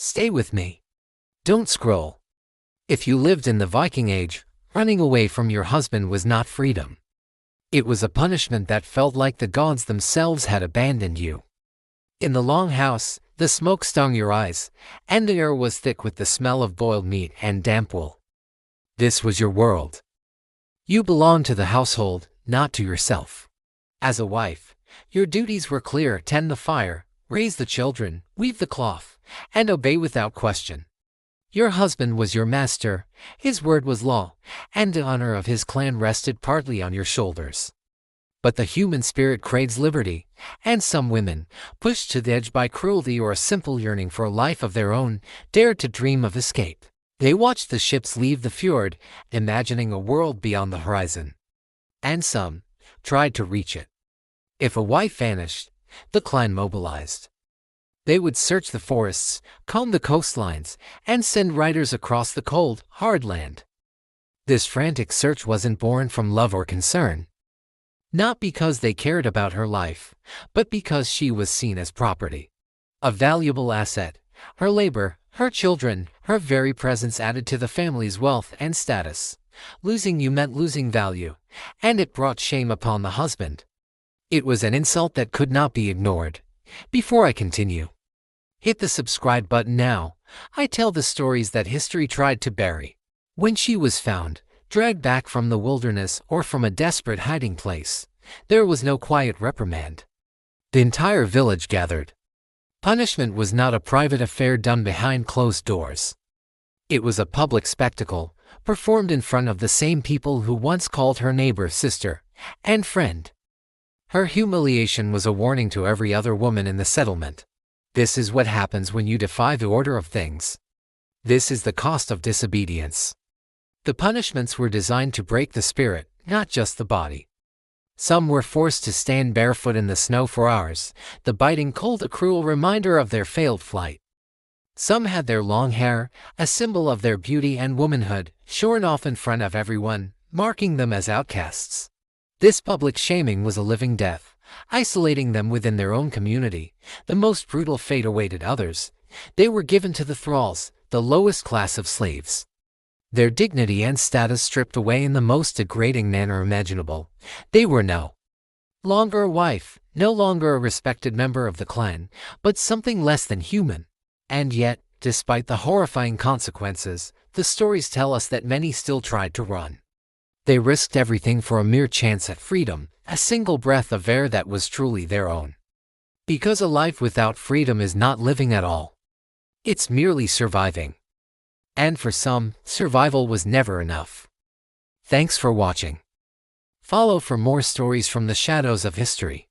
Stay with me. Don't scroll. If you lived in the Viking Age, running away from your husband was not freedom. It was a punishment that felt like the gods themselves had abandoned you. In the long house, the smoke stung your eyes, and the air was thick with the smell of boiled meat and damp wool. This was your world. You belonged to the household, not to yourself. As a wife, your duties were clear: tend the fire, raise the children, weave the cloth, and obey without question. Your husband was your master, his word was law, and the honor of his clan rested partly on your shoulders. But the human spirit craves liberty, and some women, pushed to the edge by cruelty or a simple yearning for a life of their own, dared to dream of escape. They watched the ships leave the fjord, imagining a world beyond the horizon. And some tried to reach it. If a wife vanished, the clan mobilized. They would search the forests, comb the coastlines, and send riders across the cold, hard land. This frantic search wasn't born from love or concern. Not because they cared about her life, but because she was seen as property. A valuable asset. Her labor, her children, her very presence added to the family's wealth and status. Losing you meant losing value, and it brought shame upon the husband. It was an insult that could not be ignored. Before I continue, hit the subscribe button now. I tell the stories that history tried to bury. When she was found, dragged back from the wilderness or from a desperate hiding place, there was no quiet reprimand. The entire village gathered. Punishment was not a private affair done behind closed doors. It was a public spectacle, performed in front of the same people who once called her neighbor, sister, and friend. Her humiliation was a warning to every other woman in the settlement. This is what happens when you defy the order of things. This is the cost of disobedience. The punishments were designed to break the spirit, not just the body. Some were forced to stand barefoot in the snow for hours, the biting cold a cruel reminder of their failed flight. Some had their long hair, a symbol of their beauty and womanhood, shorn off in front of everyone, marking them as outcasts. This public shaming was a living death, isolating them within their own community. The most brutal fate awaited others. They were given to the thralls, the lowest class of slaves. Their dignity and status stripped away in the most degrading manner imaginable. They were no longer a wife, no longer a respected member of the clan, but something less than human. And yet, despite the horrifying consequences, the stories tell us that many still tried to run. They risked everything for a mere chance at freedom, a single breath of air that was truly their own. Because a life without freedom is not living at all. It's merely surviving. And for some, survival was never enough. Thanks for watching. Follow for more stories from the shadows of history.